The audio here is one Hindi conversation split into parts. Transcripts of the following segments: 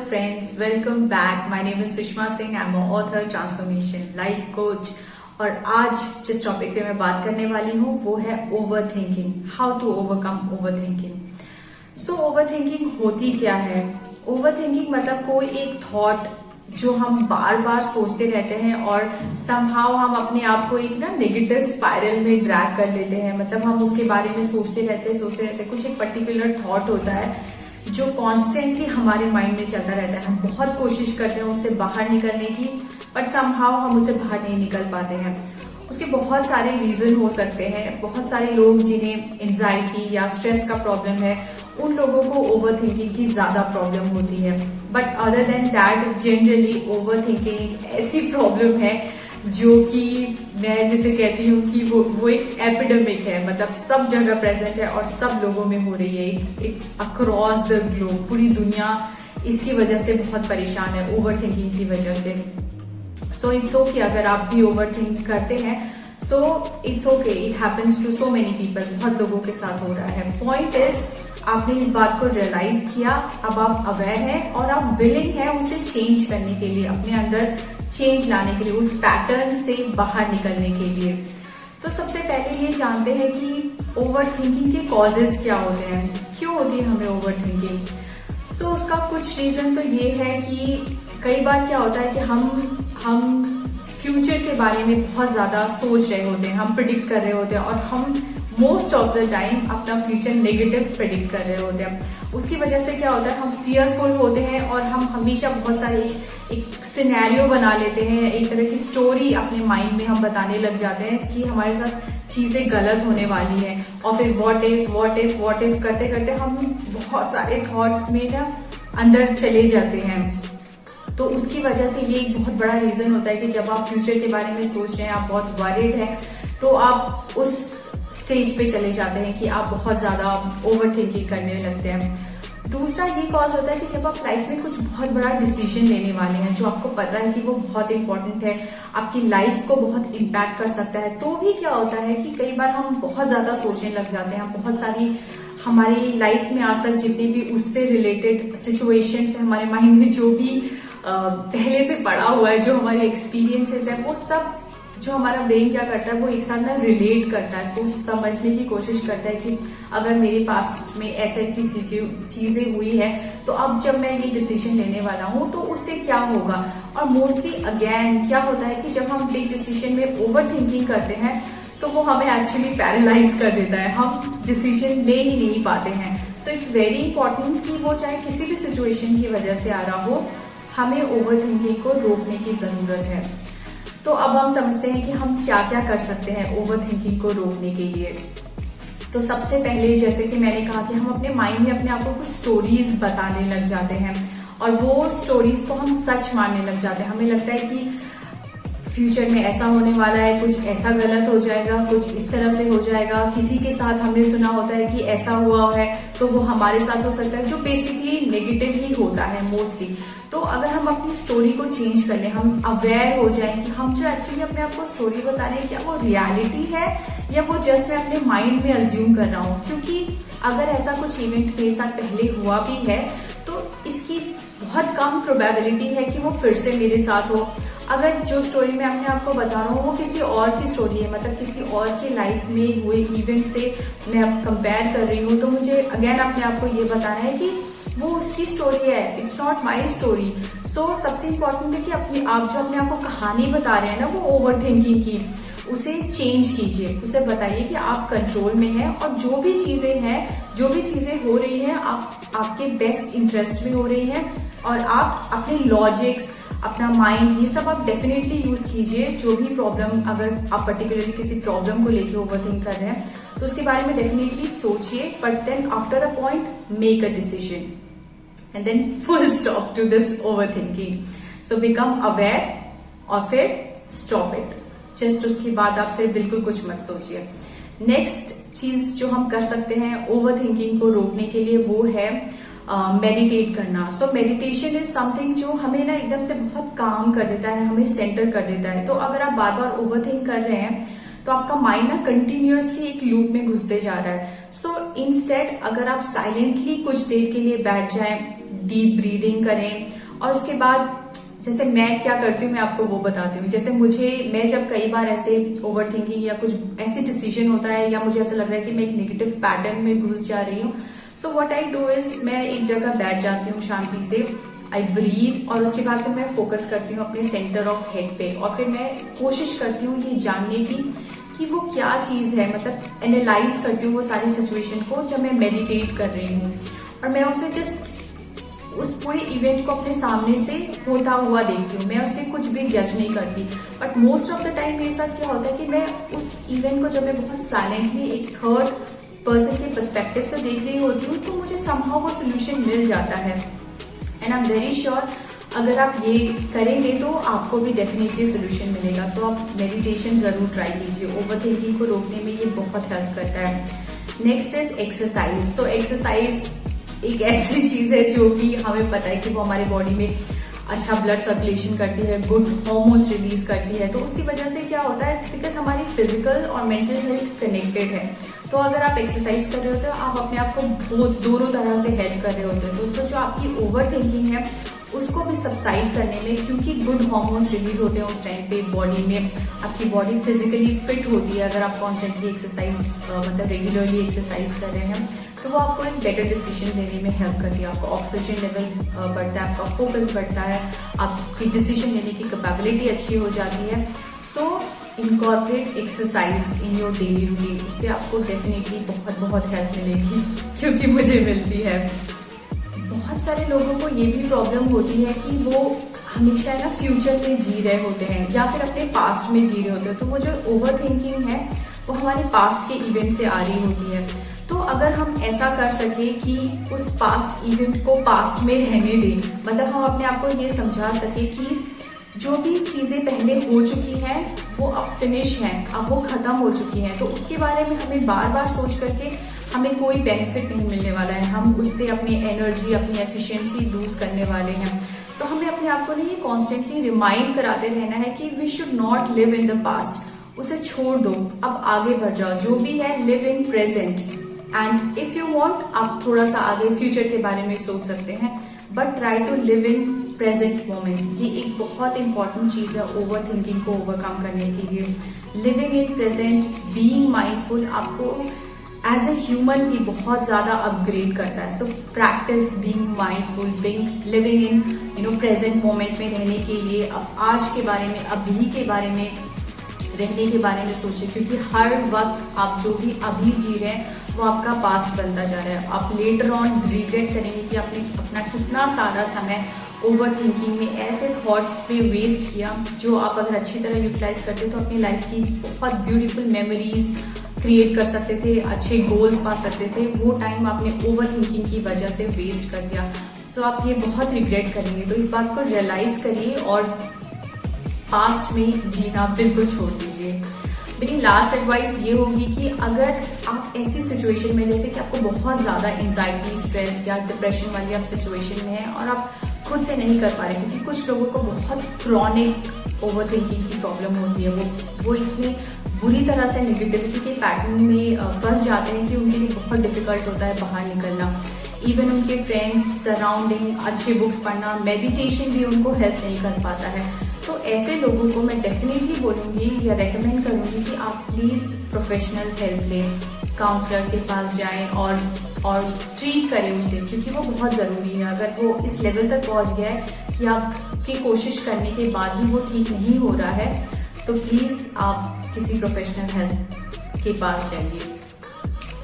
friends, welcome back. My name is Sushma Singh. I'm an author, transformation, life coach. और आज जिस टॉपिक पे मैं बात करने वाली हूँ वो है over thinking, how to overcome over thinking. So over thinking होती क्या है? ओवर थिंकिंग मतलब कोई एक थॉट जो हम बार बार सोचते रहते हैं और समहाउ हम अपने आप को एक नेगेटिव स्पाइरल में ड्रैग कर लेते हैं। मतलब हम उसके बारे में सोचते रहते हैं। कुछ एक पर्टिकुलर थॉट होता है जो कॉन्स्टेंटली हमारे माइंड में चलता रहता है। हम बहुत कोशिश करते हैं उससे बाहर निकलने की, बट समहाउ हम उससे बाहर नहीं निकल पाते हैं। उसके बहुत सारे रीजन हो सकते हैं। बहुत सारे लोग जिन्हें एंजाइटी या स्ट्रेस का प्रॉब्लम है, उन लोगों को ओवर थिंकिंग की ज्यादा प्रॉब्लम होती है। But other than that, generally over thinking एक ऐसी प्रॉब्लम है जो कि मैं जिसे कहती हूँ कि वो एक एपिडेमिक है। मतलब सब जगह प्रेजेंट है और सब लोगों में हो रही है। It's across the globe. पूरी दुनिया इसकी वजह से बहुत परेशान है, ओवर थिंकिंग की वजह से। सो इट्स ओके अगर आप भी ओवर थिंक करते हैं। So it's okay, it happens to so many people. बहुत लोगों के साथ हो रहा है। पॉइंट इज, आपने इस बात को रियलाइज किया, अब आप अवेयर हैं और आप विलिंग है उसे चेंज करने के लिए, अपने अंदर चेंज लाने के लिए, उस पैटर्न से बाहर निकलने के लिए। तो सबसे पहले ये जानते हैं कि ओवर थिंकिंग के कॉजेज क्या होते हैं, क्यों होती है हमें ओवर थिंकिंग। सो उसका कुछ रीजन तो ये है कि कई बार क्या होता है कि हम फ्यूचर के बारे में बहुत ज्यादा सोच रहे होते हैं, हम प्रिडिक्ट कर रहे होते हैं और हम मोस्ट ऑफ द टाइम अपना फ्यूचर नेगेटिव प्रेडिक्ट कर रहे होते हैं। उसकी वजह से क्या होता है, हम फियरफुल होते हैं और हम हमेशा बहुत सारे एक सिनेरियो बना लेते हैं, एक तरह की स्टोरी अपने माइंड में हम बताने लग जाते हैं कि हमारे साथ चीजें गलत होने वाली हैं। और फिर व्हाट इफ करते करते हम बहुत सारे थॉट्स में अंदर चले जाते हैं। तो उसकी वजह से ये एक बहुत बड़ा रीजन होता है कि जब आप फ्यूचर के बारे में सोच रहे हैं, आप बहुत वरीड हैं, तो आप उस स्टेज पे चले जाते हैं कि आप बहुत ज्यादा ओवर थिंकिंग करने लगते हैं। दूसरा ये कॉज होता है कि जब आप लाइफ में कुछ बहुत बड़ा डिसीजन लेने वाले हैं जो आपको पता है कि वो बहुत इंपॉर्टेंट है, आपकी लाइफ को बहुत इम्पैक्ट कर सकता है, तो भी क्या होता है कि कई बार हम बहुत ज्यादा सोचने लग जाते हैं। बहुत सारी हमारी लाइफ में आज तक जितनी भी उससे रिलेटेड सिचुएशंस है, हमारे माइंड में जो भी पहले से पड़ा हुआ है, जो हमारे एक्सपीरियंसेस है, वो सब जो हमारा ब्रेन क्या करता है वो एक साथ ना रिलेट करता है, सोच समझने की कोशिश करता है कि अगर मेरे पास में ऐसी चीजें हुई है तो अब जब मैं ये डिसीजन लेने वाला हूँ तो उससे क्या होगा। और मोस्टली अगेन क्या होता है कि जब हम बिग डिसीजन में ओवर थिंकिंग करते हैं तो वो हमें एक्चुअली पैरालाइज कर देता है, हम डिसीजन ले ही नहीं पाते हैं। सो इट्स वेरी इंपॉर्टेंट कि वो चाहे किसी भी सिचुएशन की वजह से आ रहा हो, हमें ओवर थिंकिंग को रोकने की जरूरत है। तो अब हम समझते हैं कि हम क्या क्या कर सकते हैं ओवर थिंकिंग को रोकने के लिए। तो सबसे पहले, जैसे कि मैंने कहा कि हम अपने माइंड में अपने आप को कुछ स्टोरीज बताने लग जाते हैं और वो स्टोरीज को हम सच मानने लग जाते हैं। हमें लगता है कि फ्यूचर में ऐसा होने वाला है, कुछ ऐसा गलत हो जाएगा, कुछ इस तरह से हो जाएगा। किसी के साथ हमने सुना होता है कि ऐसा हुआ है तो वो हमारे साथ हो सकता है, जो बेसिकली नेगेटिव ही होता है मोस्टली। तो अगर हम अपनी स्टोरी को चेंज कर लें, हम अवेयर हो जाएं कि हम जो एक्चुअली अपने आप को स्टोरी बता रहे हैं, क्या वो रियलिटी है या वो जस्ट मैं अपने माइंड में अज्यूम कर रहा हूँ। क्योंकि अगर ऐसा कुछ इवेंट मेरे साथ पहले हुआ भी है तो इसकी बहुत कम प्रोबेबिलिटी है कि वो फिर से मेरे साथ हो। अगर जो स्टोरी मैं अपने आप को बता रहा हूँ वो किसी और की स्टोरी है, मतलब किसी और की लाइफ में हुए इवेंट से मैं अब कंपेयर कर रही हूँ, तो मुझे अगेन अपने आप को ये बताना है कि वो उसकी स्टोरी है, इट्स नॉट माई स्टोरी। सो सबसे इम्पोर्टेंट है कि आप जो अपने आप को कहानी बता रहे हैं ना, वो ओवर थिंकिंग की, उसे चेंज कीजिए। उसे बताइए कि आप कंट्रोल में हैं और जो भी चीजें हैं, जो भी चीजें हो रही हैं, आपके बेस्ट इंटरेस्ट में हो रही हैं और आप अपने लॉजिक्स, अपना माइंड, ये सब आप डेफिनेटली यूज कीजिए। जो भी प्रॉब्लम, अगर आप पर्टिकुलरली किसी प्रॉब्लम को लेके ओवरथिंक कर रहे हैं तो उसके बारे में डेफिनेटली सोचिए, but then after a point make a decision and then full stop to this overthinking. So become aware और फिर स्टॉप इट। जस्ट उसके बाद आप फिर बिल्कुल कुछ मत सोचिए। नेक्स्ट चीज जो हम कर सकते हैं ओवरथिंकिंग को रोकने के लिए वो है मेडिटेट करना। सो मेडिटेशन इज समथिंग जो हमें ना एकदम से बहुत काम कर देता है, हमें सेंटर कर देता है। तो अगर आप बार बार ओवरथिंक कर रहे हैं तो आपका माइंड ना कंटिन्यूअसली एक लूप में घुसते जा रहा है। सो इंस्टेड अगर आप साइलेंटली कुछ देर के लिए बैठ जाएं, डीप ब्रीदिंग करें। और उसके बाद जैसे मैं क्या करती हूँ मैं आपको वो बताती हूँ। जैसे मैं जब कई बार ऐसे ओवर थिंकिंग या कुछ ऐसे डिसीजन होता है या मुझे ऐसा लग रहा है कि मैं एक नेगेटिव पैटर्न में घुस जा रही हूँ, so what I do is मैं एक जगह बैठ जाती हूँ शांति से, आई ब्रीथ, और उसके बाद फिर मैं फोकस करती हूँ अपने सेंटर ऑफ हेड पे, और फिर मैं कोशिश करती हूँ ये जानने की कि वो क्या चीज है, मतलब एनालाइज करती हूँ वो सारी सिचुएशन को जब मैं मेडिटेट कर रही हूँ, और मैं उसे जस्ट उस पूरे इवेंट को अपने सामने से होता हुआ देखती हूँ। मैं उसे कुछ भी जज नहीं करती। But most of the time मेरे साथ क्या होता है कि मैं उस इवेंट को जब मैं बहुत साइलेंटली एक थर्ड पर्सन के पर्सपेक्टिव से देख रही होती हूँ तो मुझे समहाउ वो सोल्यूशन मिल जाता है। And I am very sure अगर आप ये करेंगे तो आपको भी डेफिनेटली सोल्यूशन मिलेगा। सो आप मेडिटेशन जरूर ट्राई कीजिए, ओवर थिंकिंग को रोकने में ये बहुत हेल्प करता है। Next is exercise. So exercise एक ऐसी चीज है जो कि हमें पता है कि वो हमारी बॉडी में अच्छा ब्लड सर्कुलेशन करती है, गुड हार्मोन्स रिलीज करती है। तो उसकी वजह से क्या होता है, बिकॉज हमारी फिजिकल और मेंटल हेल्थ कनेक्टेड है। तो अगर आप एक्सरसाइज कर रहे होते हो आप अपने आप को दोनों तरह से हेल्प कर रहे होते हो। तो जो आपकी ओवर थिंकिंग है उसको भी सबसाइड करने में, क्योंकि गुड हार्मोन्स रिलीज होते हैं उस टाइम पे बॉडी में, आपकी बॉडी फिजिकली फिट होती है। अगर आप कॉन्स्टेंटली एक्सरसाइज मतलब रेगुलरली एक्सरसाइज कर रहे हैं तो वो आपको एक बेटर डिसीजन लेने में हेल्प करती है। आपका ऑक्सीजन लेवल बढ़ता है, आपका फोकस बढ़ता है, आपकी डिसीजन लेने की कैपेबिलिटी अच्छी हो जाती है। So incorporate exercise in your daily routine, उससे आपको डेफिनेटली बहुत बहुत हेल्प मिलेगी, क्योंकि मुझे मिलती है। बहुत सारे लोगों को ये भी प्रॉब्लम होती है कि वो हमेशा ना फ्यूचर में जी रहे होते हैं या फिर अपने पास्ट में जी रहे होते हैं। तो वो जो ओवर थिंकिंग है वो हमारे पास्ट के इवेंट से आ रही होती है। तो अगर हम ऐसा कर सके कि उस पास्ट इवेंट को पास्ट में रहने दें, मतलब हम अपने आप को ये समझा सके कि जो भी चीजें पहले हो चुकी हैं वो अब फिनिश हैं, अब वो खत्म हो चुकी हैं, तो उसके बारे में हमें बार बार सोच करके हमें कोई बेनिफिट नहीं मिलने वाला है। हम उससे अपनी एनर्जी, अपनी एफिशिएंसी लूज करने वाले हैं। तो हमें अपने आप को नहीं कॉन्स्टेंटली रिमाइंड कराते रहना है कि we should not live in the past. उसे छोड़ दो, अब आगे बढ़ जाओ, जो भी है live in present. And if you want आप थोड़ा सा आगे फ्यूचर के बारे में सोच सकते हैं, but try to live in present moment. ये एक बहुत इंपॉर्टेंट चीज है ओवर थिंकिंग को ओवरकम करने के लिए। Living in present, being mindful आपको एज ए ह्यूमन भी बहुत ज्यादा अपग्रेड करता है। So practice being mindful, being living in present moment में रहने के लिए अब आज के बारे में, अभी के बारे में रहने के बारे में सोचिए, क्योंकि हर वक्त आप जो भी अभी जी रहे हैं वो आपका पास्ट बनता जा रहा है। आप लेटर ऑन रिग्रेट करेंगे कि आपने अपना कितना सारा समय ओवर थिंकिंग में ऐसे थॉट्स पे वेस्ट किया, जो आप अगर अच्छी तरह यूटिलाइज करते तो अपनी लाइफ की बहुत ब्यूटीफुल मेमोरीज क्रिएट कर सकते थे, अच्छे गोल्स पा सकते थे। वो टाइम आपने ओवर थिंकिंग की वजह से वेस्ट कर दिया। सो आप ये बहुत रिग्रेट करेंगे। तो इस बात को रियलाइज करिए और पास्ट में जीना बिल्कुल छोड़ दीजिए। मेरी लास्ट एडवाइस ये होगी कि अगर आप ऐसी सिचुएशन में, जैसे कि आपको बहुत ज्यादा एंजाइटी, स्ट्रेस या डिप्रेशन वाली आप सिचुएशन में है और आप खुद से नहीं कर पा रहे, क्योंकि कुछ लोगों को बहुत क्रॉनिक ओवर थिंकिंग की प्रॉब्लम होती है, वो इतनी बुरी तरह से नेगेटिविटी के पैटर्न में फंस जाते हैं कि उनके लिए बहुत डिफिकल्ट होता है बाहर निकलना। इवन उनके फ्रेंड्स, सराउंडिंग, अच्छे बुक्स पढ़ना, मेडिटेशन भी उनको हेल्प नहीं कर पाता है। तो ऐसे लोगों को मैं डेफिनेटली बोलूंगी या रेकमेंड करूंगी कि आप प्लीज प्रोफेशनल हेल्प लें, काउंसलर के पास जाएं और ट्रीट करें उसे, क्योंकि वो बहुत जरूरी है। अगर वो इस लेवल तक पहुंच गया है कि आपकी कोशिश करने के बाद भी वो ठीक नहीं हो रहा है, तो प्लीज आप किसी प्रोफेशनल हेल्प के पास जाइए।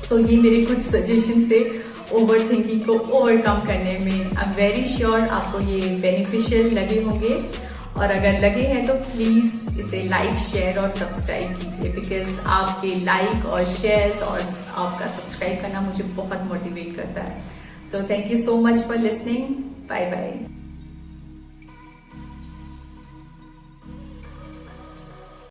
सो ये मेरे कुछ सजेशन से ओवर थिंकिंग को ओवरकम करने में। आई एम वेरी श्योर आपको ये बेनिफिशियल लगे होंगे, और अगर लगे हैं तो प्लीज इसे लाइक, शेयर और सब्सक्राइब कीजिए, बिकॉज आपके लाइक और शेयर्स और आपका सब्सक्राइब करना मुझे बहुत मोटिवेट करता है। So thank you so much for listening. Bye bye.